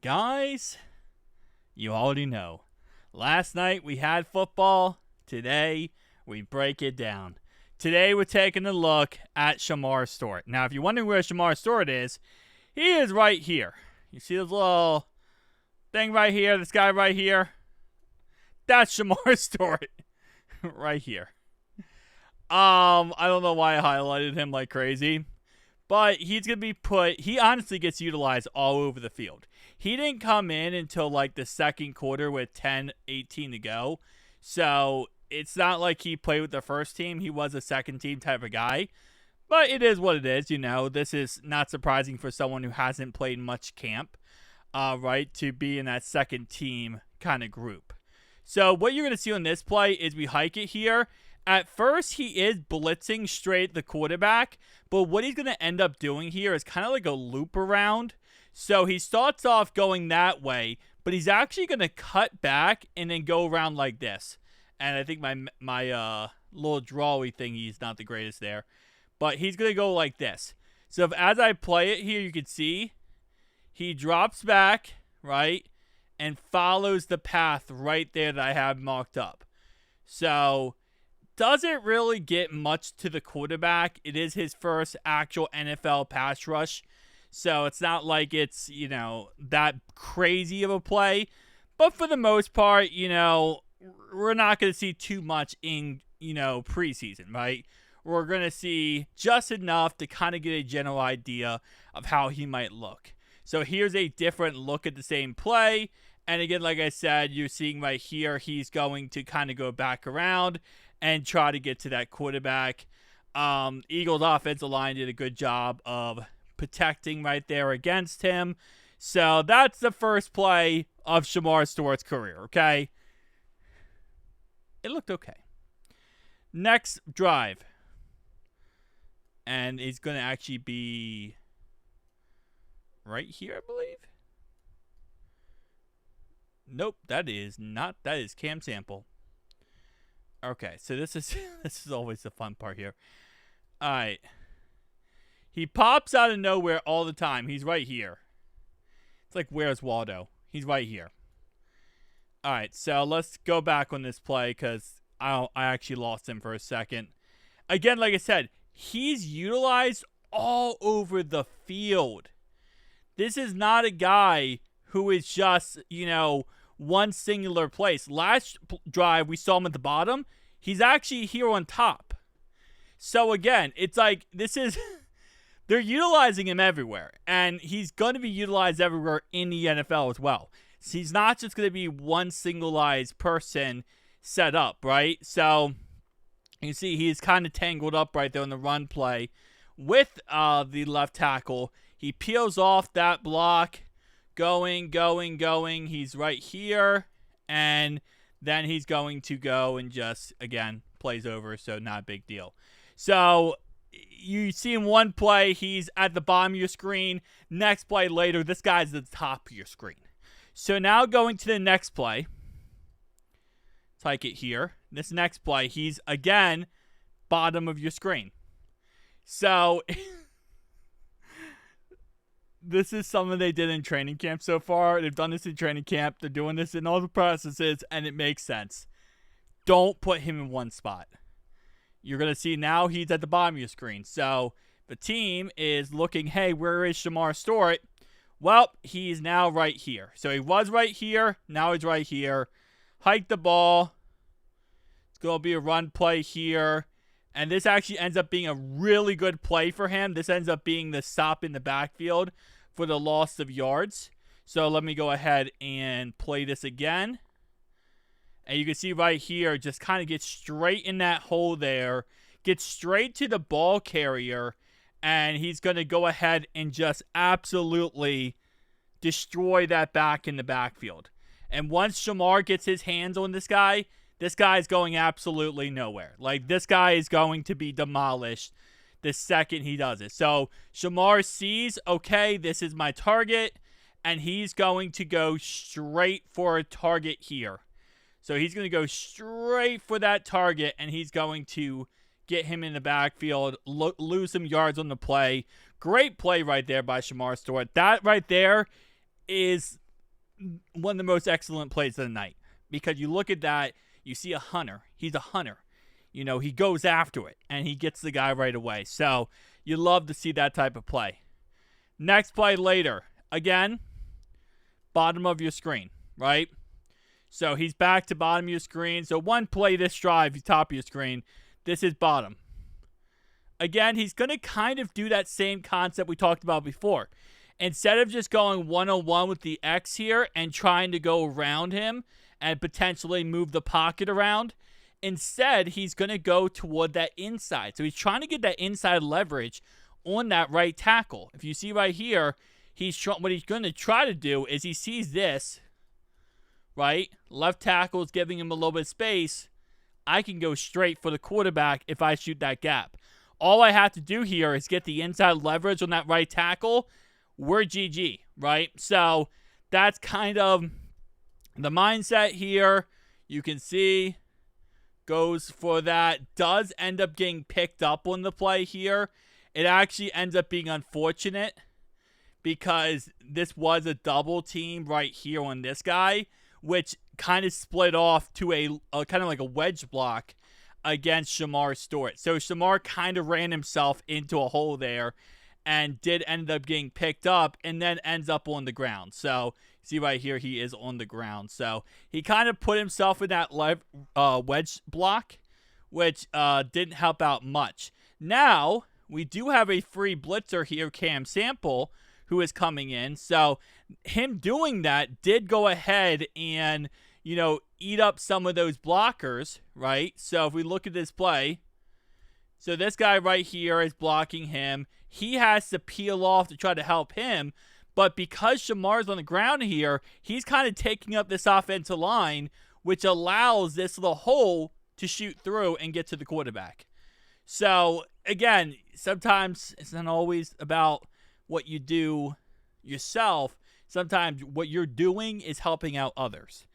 Guys, you already know. Last night we had football. Today we break it down. Today we're taking a look at Shemar Stewart. Now, if you're wondering where Shemar Stewart is, he is right here. You see this little thing right here, this guy right here? That's Shemar Stewart right here. I don't know why I highlighted him like crazy, but he's going to be he honestly gets utilized all over the field. He didn't come in until like the second quarter with 10-18 to go. So it's not like he played with the first team. He was a second team type of guy. But it is what it is. This is not surprising for someone who hasn't played much camp, right, to be in that second team kind of group. So what you're going to see on this play is we hike it here. At first, he is blitzing straight the quarterback, but what he's going to end up doing here is kind of like a loop around. So he starts off going that way, but he's actually going to cut back and then go around like this. And I think my little drawy thing, he's not the greatest there. But he's going to go like this. So as I play it here, you can see he drops back, right, and follows the path right there that I have marked up. So doesn't really get much to the quarterback. It is his first actual NFL pass rush. So it's not like it's, that crazy of a play. But for the most part, we're not going to see too much in, preseason, right? We're going to see just enough to kind of get a general idea of how he might look. So here's a different look at the same play. And again, like I said, you're seeing right here, he's going to kind of go back around and try to get to that quarterback. Eagles offensive line did a good job of protecting right there against him. So that's the first play of Shemar Stewart's career, okay? It looked okay. Next drive. And he's going to actually be right here, I believe. Nope, that is Cam Sample. Okay, so this is always the fun part here. All right. He pops out of nowhere all the time. He's right here. It's like, where's Waldo? He's right here. All right, so let's go back on this play because I actually lost him for a second. Again, like I said, he's utilized all over the field. This is not a guy who is just, one singular place. Last drive, we saw him at the bottom. He's actually here on top. So again, it's like they're utilizing him everywhere. And he's going to be utilized everywhere in the NFL as well. So he's not just going to be one singleized person set up, right? So you see he's kind of tangled up right there on the run play with the left tackle. He peels off that block. Going. He's right here. And then he's going to go and just, again, plays over. So not a big deal. So you see in one play, he's at the bottom of your screen. Next play later, this guy's at the top of your screen. So now going to the next play. Take it here. This next play, he's, again, bottom of your screen. So this is something they did in training camp so far. They've done this in training camp. They're doing this in all the processes, and it makes sense. Don't put him in one spot. You're going to see now he's at the bottom of your screen. So the team is looking, hey, where is Shemar Stewart? Well, he's now right here. So he was right here. Now he's right here. Hike the ball. It's going to be a run play here. And this actually ends up being a really good play for him. This ends up being the stop in the backfield for the loss of yards. So let me go ahead and play this again. And you can see right here, just kind of get straight in that hole there. Get straight to the ball carrier. And he's going to go ahead and just absolutely destroy that back in the backfield. And once Shemar gets his hands on this guy is going absolutely nowhere. Like, this guy is going to be demolished the second he does it. So Shemar sees, okay, this is my target, and he's going to go straight for a target here. So he's going to go straight for that target, and he's going to get him in the backfield, lose some yards on the play. Great play right there by Shemar Stewart. That right there is one of the most excellent plays of the night. Because you look at that, you see a hunter. He's a hunter. He goes after it, and he gets the guy right away. So you love to see that type of play. Next play later. Again, bottom of your screen, right? So he's back to bottom of your screen. So one play this drive, top of your screen. This is bottom. Again, he's going to kind of do that same concept we talked about before. Instead of just going one-on-one with the X here and trying to go around him and potentially move the pocket around, instead, he's going to go toward that inside. So he's trying to get that inside leverage on that right tackle. If you see right here, what he's going to try to do is he sees this, right? Left tackle is giving him a little bit of space. I can go straight for the quarterback if I shoot that gap. All I have to do here is get the inside leverage on that right tackle. We're GG, right? So that's kind of the mindset here. You can see goes for that. Does end up getting picked up on the play here. It actually ends up being unfortunate because this was a double team right here on this guy, which kind of split off to a kind of like a wedge block against Shemar Stewart. So Shemar kind of ran himself into a hole there and did end up getting picked up and then ends up on the ground. So see right here, he is on the ground. So he kind of put himself in that wedge block, which didn't help out much. Now, we do have a free blitzer here, Cam Sample, who is coming in. So him doing that did go ahead and, eat up some of those blockers, right? So if we look at this play, so this guy right here is blocking him. He has to peel off to try to help him. But because Shemar's on the ground here, he's kind of taking up this offensive line, which allows this little hole to shoot through and get to the quarterback. So, again, sometimes it's not always about what you do yourself. Sometimes what you're doing is helping out others.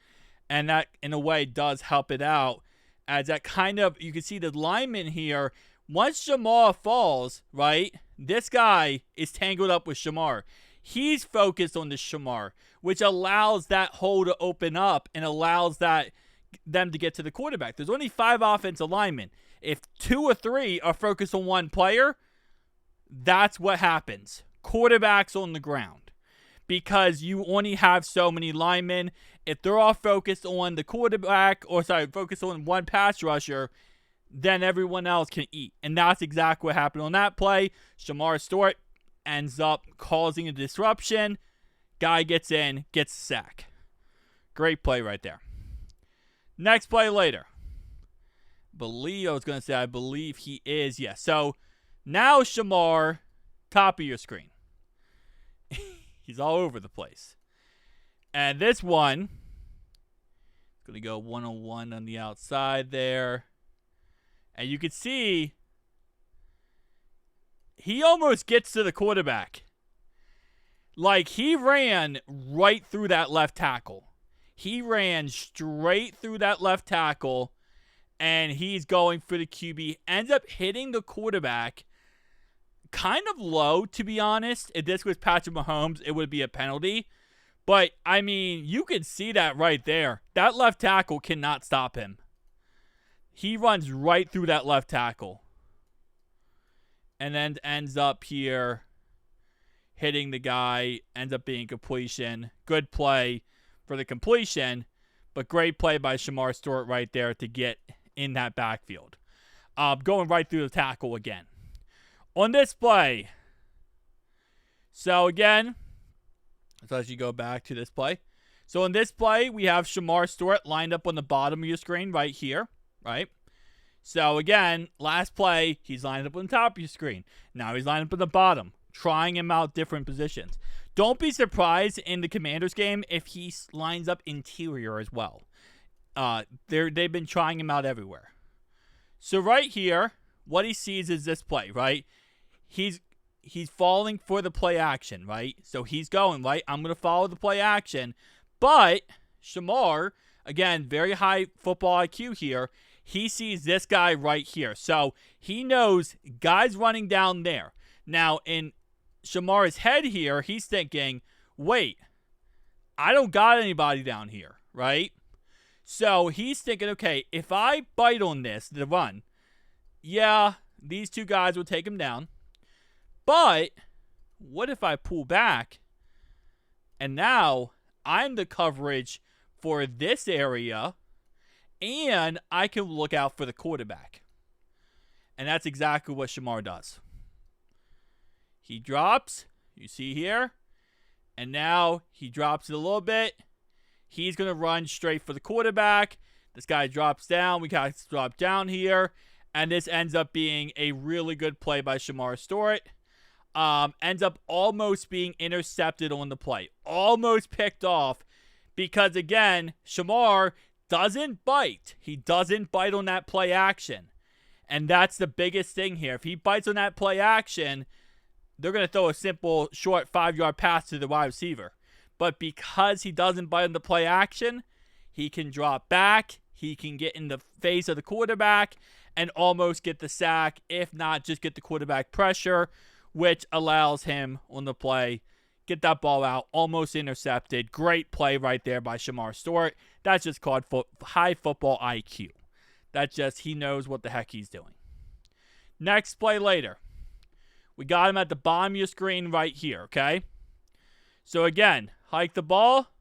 And that, in a way, does help it out. As that kind of, you can see the lineman here, once Shemar falls, right, this guy is tangled up with Shemar. He's focused on the Shemar, which allows that hole to open up and allows them to get to the quarterback. There's only 5 offensive linemen. If 2 or 3 are focused on one player, that's what happens. Quarterback's on the ground. Because you only have so many linemen. If they're all focused on the quarterback, focused on one pass rusher, then everyone else can eat. And that's exactly what happened on that play. Shemar Stewart ends up causing a disruption. Guy gets in, gets a sack. Great play right there. Next play later. I believe he is. Yeah. So now Shemar, top of your screen. He's all over the place. And this one, going to go 1-on-1 on the outside there. And you can see he almost gets to the quarterback. Like, he ran right through that left tackle. He ran straight through that left tackle, and he's going for the QB. Ends up hitting the quarterback kind of low, to be honest. If this was Patrick Mahomes, it would be a penalty. But, I mean, you can see that right there. That left tackle cannot stop him. He runs right through that left tackle. And then ends up here hitting the guy. Ends up being completion. Good play for the completion. But great play by Shemar Stewart right there to get in that backfield. Going right through the tackle again. On this play. So again, as you go back to this play. So in this play, we have Shemar Stewart lined up on the bottom of your screen right here. Right? So again, last play, he's lined up on the top of your screen. Now he's lined up on the bottom, trying him out different positions. Don't be surprised in the Commanders game if he lines up interior as well. They've been trying him out everywhere. So right here, what he sees is this play, right? He's falling for the play action, right? So he's going, right? I'm going to follow the play action. But Shemar, again, very high football IQ here. He sees this guy right here. So he knows guys running down there. Now, in Shemar's head here, he's thinking, wait, I don't got anybody down here, right? So he's thinking, okay, if I bite on this, the run, yeah, these two guys will take him down. But what if I pull back and now I'm the coverage for this area and I can look out for the quarterback? And that's exactly what Shemar does. He drops, you see here, and now he drops it a little bit. He's going to run straight for the quarterback. This guy drops down. We got to drop down here. And this ends up being a really good play by Shemar Stewart. Ends up almost being intercepted on the play. Almost picked off because, again, Shemar doesn't bite. He doesn't bite on that play action. And that's the biggest thing here. If he bites on that play action, they're going to throw a simple, short 5-yard pass to the wide receiver. But because he doesn't bite on the play action, he can drop back. He can get in the face of the quarterback and almost get the sack. If not, just get the quarterback pressure, which allows him on the play, get that ball out, almost intercepted. Great play right there by Shemar Stewart. That's just called high football IQ. That's just, he knows what the heck he's doing. Next play later. We got him at the bottom of your screen right here, okay? So again, hike the ball.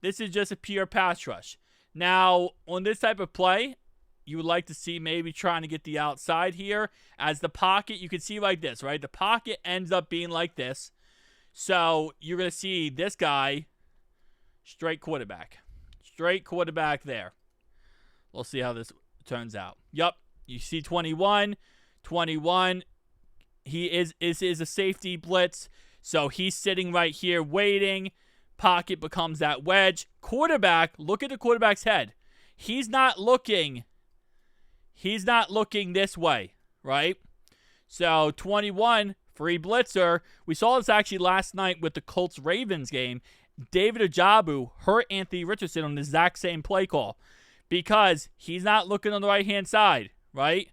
This is just a pure pass rush. Now, on this type of play, you would like to see maybe trying to get the outside here. As the pocket, you can see like this, right? The pocket ends up being like this. So you're going to see this guy, straight quarterback. Straight quarterback there. We'll see how this turns out. Yup, you see 21. He is a safety blitz. So he's sitting right here waiting. Pocket becomes that wedge. Quarterback, look at the quarterback's head. He's not looking this way, right? So 21, free blitzer. We saw this actually last night with the Colts-Ravens game. David Ajabu hurt Anthony Richardson on the exact same play call because he's not looking on the right-hand side, right?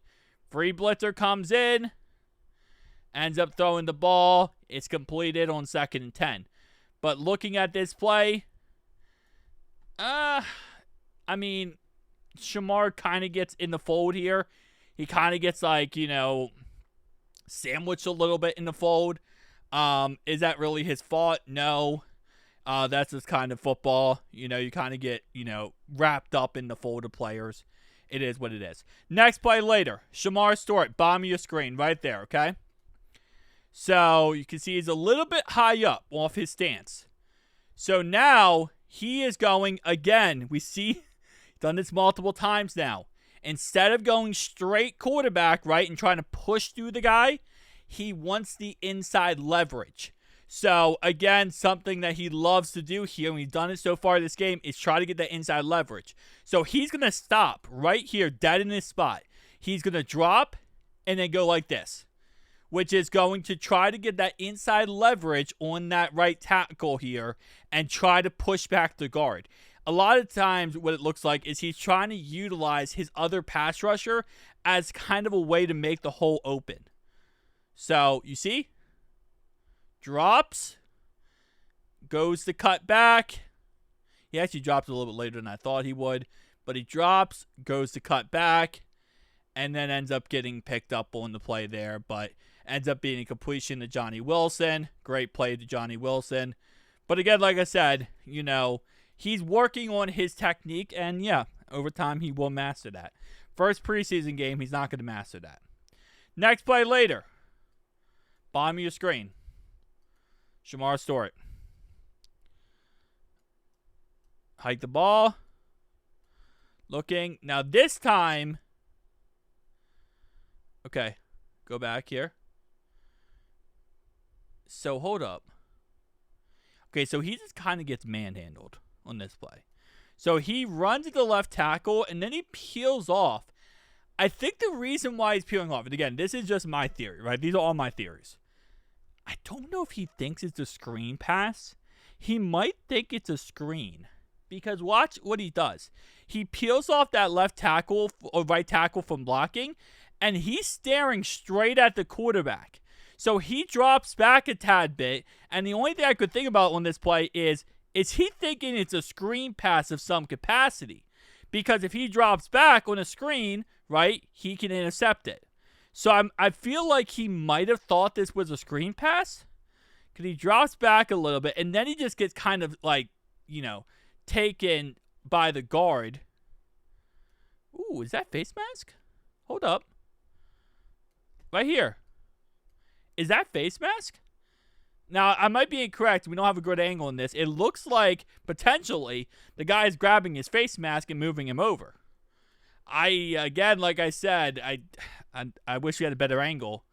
Free blitzer comes in, ends up throwing the ball. It's completed on 2nd and 10. But looking at this play, Shemar kind of gets in the fold here. He kind of gets sandwiched a little bit in the fold. Is that really his fault? No. That's just kind of football. You kind of get, wrapped up in the fold of players. It is what it is. Next play later. Shemar Stewart, bottom of your screen, right there, okay? So you can see he's a little bit high up off his stance. So now he is going again. We see, done this multiple times now. Instead of going straight quarterback, right, and trying to push through the guy, he wants the inside leverage. So again, something that he loves to do here, and he's done it so far this game, is try to get that inside leverage. So he's going to stop right here, dead in this spot. He's going to drop and then go like this, which is going to try to get that inside leverage on that right tackle here and try to push back the guard. A lot of times what it looks like is he's trying to utilize his other pass rusher as kind of a way to make the hole open. So, you see? Drops. Goes to cut back. He actually dropped a little bit later than I thought he would. But he drops, goes to cut back, and then ends up getting picked up on the play there. But ends up being a completion to Johnny Wilson. Great play to Johnny Wilson. But again, like I said, he's working on his technique. And yeah, over time he will master that. First preseason game, he's not going to master that. Next play later. Bottom of your screen. Shemar Stewart. Hike the ball. Looking. Now this time. Okay. Go back here. So hold up. Okay, so he just kind of gets manhandled on this play. So he runs to the left tackle and then he peels off. I think the reason why he's peeling off, and again, this is just my theory, right? These are all my theories. I don't know if he thinks it's a screen pass. He might think it's a screen. Because watch what he does. He peels off that left tackle or right tackle from blocking, and he's staring straight at the quarterback. So he drops back a tad bit, and the only thing I could think about on this play is is he thinking it's a screen pass of some capacity? Because if he drops back on a screen, right, he can intercept it. So I feel like he might have thought this was a screen pass, because he drops back a little bit, and then he just gets kind of like, taken by the guard. Ooh, is that face mask? Hold up. Right here. Is that face mask? Now, I might be incorrect. We don't have a good angle in this. It looks like, potentially, the guy is grabbing his face mask and moving him over. Again, like I said, I wish we had a better angle.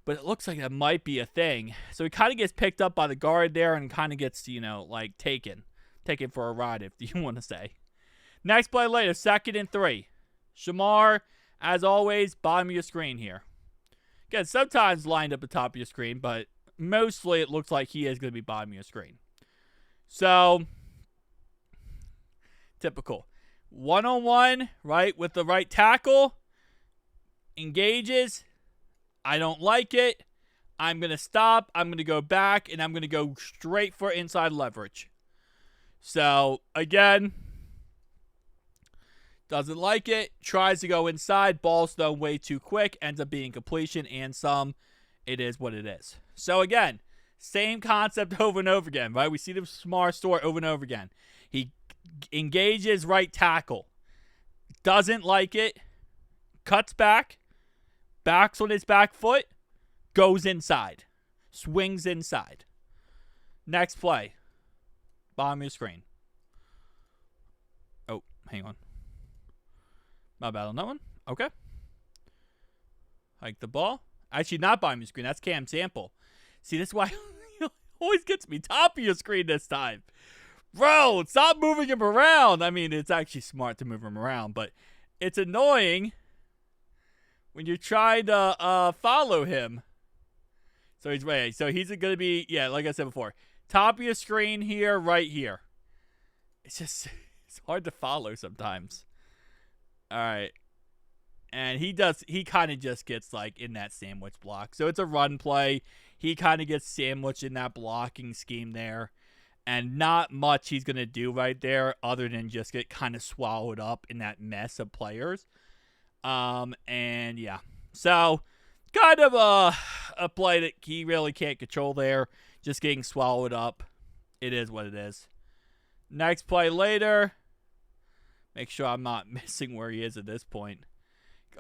But it looks like that might be a thing. So he kind of gets picked up by the guard there and kind of gets, taken for a ride, if you want to say. Next play later, 2nd and 3. Shemar, as always, bottom of your screen here. Again, sometimes lined up at the top of your screen, but mostly it looks like he is going to be bottom of your screen. So, typical. 1-on-1, right, with the right tackle. Engages. I don't like it. I'm going to stop. I'm going to go back, and I'm going to go straight for inside leverage. So, again, doesn't like it. Tries to go inside. Ball's thrown way too quick. Ends up being completion and some. It is what it is. So, again, same concept over and over again, right? We see the Shemar Stewart over and over again. He engages right tackle. Doesn't like it. Cuts back. Backs on his back foot. Goes inside. Swings inside. Next play. Bottom of your screen. Oh, hang on. My bad on that one. Okay. Hike the ball. Actually, not bottom of your screen. That's Cam Sample. See, this is why he always gets me top of your screen this time. Bro, stop moving him around. I mean, it's actually smart to move him around, but it's annoying when you're trying to follow him. So he's ready. So he's going to be, like I said before, top of your screen here, right here. It's just, it's hard to follow sometimes. All right. And he kind of just gets like in that sandwich block. So it's a run play. He kind of gets sandwiched in that blocking scheme there. And not much he's going to do right there other than just get kind of swallowed up in that mess of players. And yeah. So kind of a play that he really can't control there. Just getting swallowed up. It is what it is. Next play later. Make sure I'm not missing where he is at this point.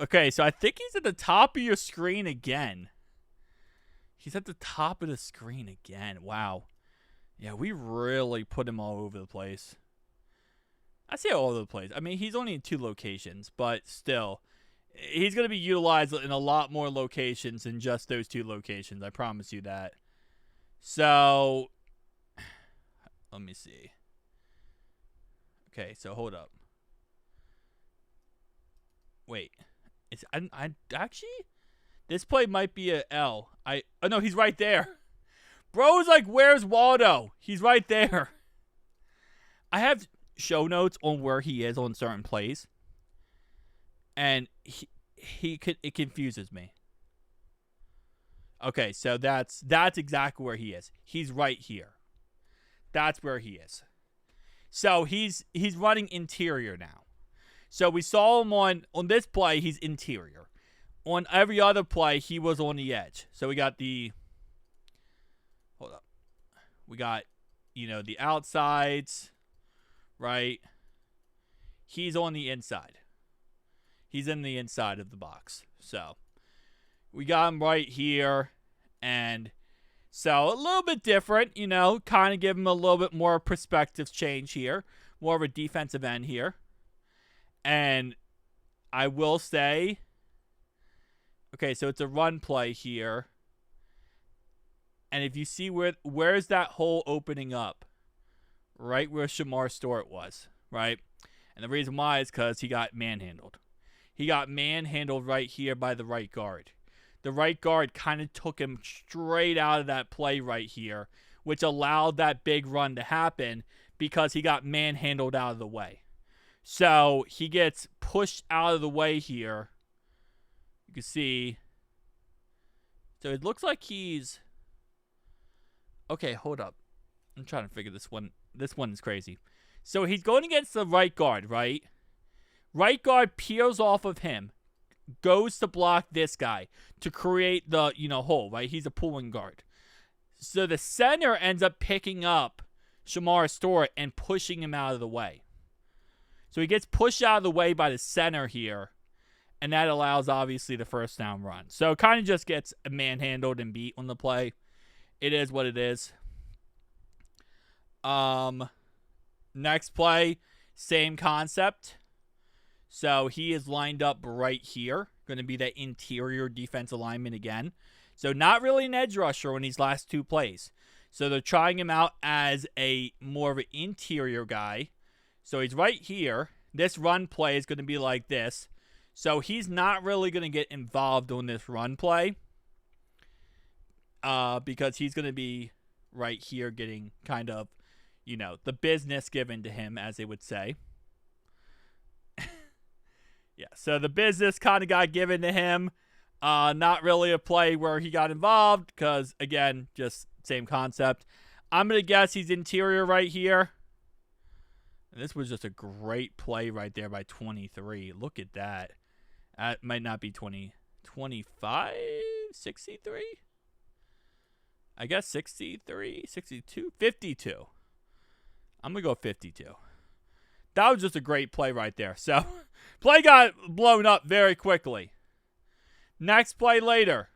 Okay, so I think he's at the top of your screen again. He's at the top of the screen again. Wow. Yeah, we really put him all over the place. I say all over the place. I mean, he's only in 2 locations, but still. He's going to be utilized in a lot more locations than just those 2 locations. I promise you that. So, let me see. Okay, so hold up. Wait. I actually, this play might be a L. Oh no, he's right there. Bro's like, where's Waldo? He's right there. I have show notes on where he is on certain plays, and it confuses me. Okay, so that's exactly where he is. He's right here. That's where he is. So he's running interior now. So we saw him on this play, he's interior. On every other play, he was on the edge. So we got hold up. We got, the outsides, right? He's on the inside. He's in the inside of the box. So we got him right here. And so a little bit different, kind of give him a little bit more perspective change here. More of a defensive end here. And I will say, okay, so it's a run play here. And if you see where's that hole opening up? Right where Shemar Stewart was, right? And the reason why is because he got manhandled. He got manhandled right here by the right guard. The right guard kind of took him straight out of that play right here, which allowed that big run to happen because he got manhandled out of the way. So he gets pushed out of the way here. You can see. So it looks like he's... Okay, hold up. I'm trying to figure this one. This one is crazy. So he's going against the right guard, right? Right guard peels off of him, goes to block this guy to create the, hole, right? He's a pulling guard. So the center ends up picking up Shemar Stewart and pushing him out of the way. So he gets pushed out of the way by the center here, and that allows, obviously, the first down run. So it kind of just gets manhandled and beat on the play. It is what it is. Next play, same concept. So he is lined up right here. Going to be that interior defensive lineman again. So not really an edge rusher on these last two plays. So they're trying him out as a more of an interior guy. So he's right here. This run play is going to be like this. So he's not really going to get involved on this run play. Because he's going to be right here getting kind of, the business given to him, as they would say. Yeah, so the business kind of got given to him. Not really a play where he got involved because, again, just same concept. I'm going to guess he's interior right here. And this was just a great play right there by 23. Look at that. That might not be 20, 25, 63? I guess 63, 62, 52. I'm going to go 52. That was just a great play right there. So, play got blown up very quickly. Next play later.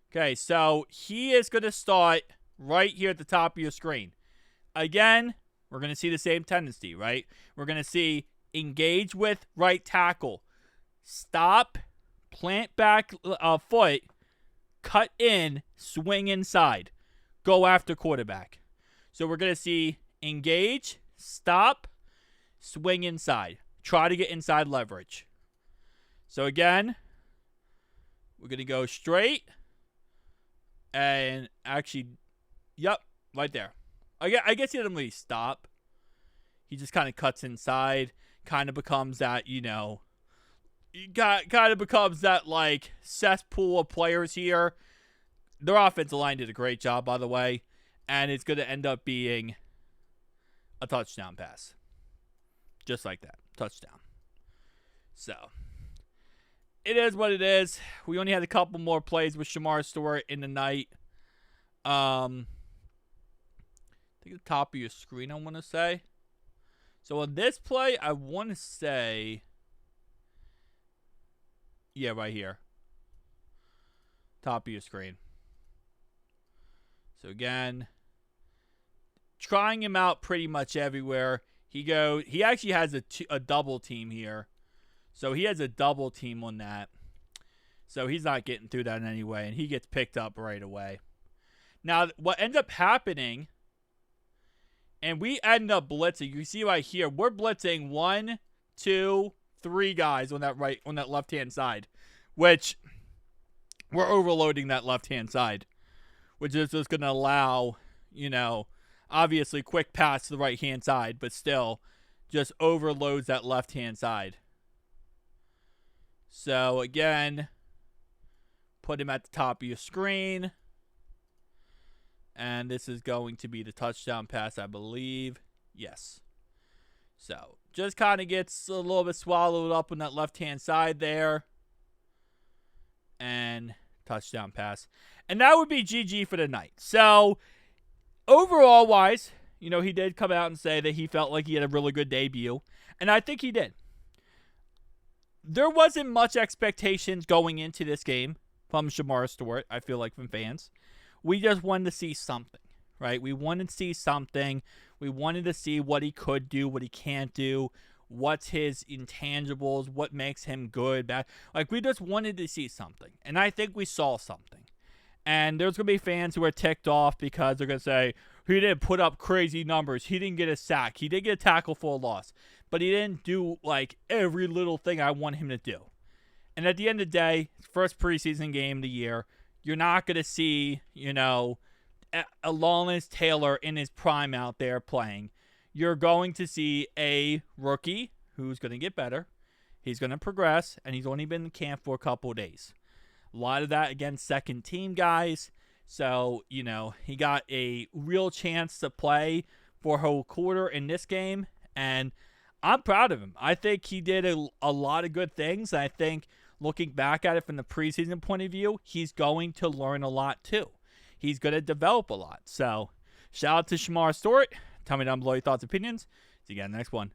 Okay, so he is going to start right here at the top of your screen. Again, we're going to see the same tendency, right? We're going to see engage with right tackle. Stop, plant back foot, cut in, swing inside. Go after quarterback. So we're going to see engage, stop, swing inside. Try to get inside leverage. So again, we're going to go straight. And actually, yep, right there. I guess he doesn't really stop. He just kind of cuts inside. Kind of becomes that, kind of becomes that, like, cesspool of players here. Their offensive line did a great job, by the way. And it's going to end up being a touchdown pass. Just like that. Touchdown. So, it is what it is. We only had a couple more plays with Shemar Stewart in the night. I think the top of your screen, I want to say. So, on this play, I want to say... Yeah, right here. Top of your screen. So, again... trying him out pretty much everywhere. He actually has a double team here. So he has a double team on that. So he's not getting through that in any way. And he gets picked up right away. Now, what ends up happening, and we end up blitzing. You see right here, we're blitzing 1, 2, 3 guys on that left-hand side. Which, we're overloading that left-hand side. Which is just going to allow, obviously, quick pass to the right-hand side, but still just overloads that left-hand side. So, again, put him at the top of your screen. And this is going to be the touchdown pass, I believe. Yes. So, just kind of gets a little bit swallowed up on that left-hand side there. And touchdown pass. And that would be GG for the night. So, overall wise, he did come out and say that he felt like he had a really good debut. And I think he did. There wasn't much expectations going into this game from Shemar Stewart, I feel like, from fans. We just wanted to see something, right? We wanted to see something. We wanted to see what he could do, what he can't do, what's his intangibles, what makes him good, bad. Like, we just wanted to see something. And I think we saw something. And there's going to be fans who are ticked off because they're going to say, he didn't put up crazy numbers. He didn't get a sack. He did get a tackle for a loss. But he didn't do, like, every little thing I want him to do. And at the end of the day, first preseason game of the year, you're not going to see, a Lawrence Taylor in his prime out there playing. You're going to see a rookie who's going to get better. He's going to progress, and he's only been in camp for a couple of days. A lot of that, again, second team guys. So, he got a real chance to play for a whole quarter in this game, and I'm proud of him. I think he did a lot of good things. I think looking back at it from the preseason point of view, he's going to learn a lot too. He's going to develop a lot. So, shout out to Shemar Stewart. Tell me down below your thoughts, opinions. See you again in the next one.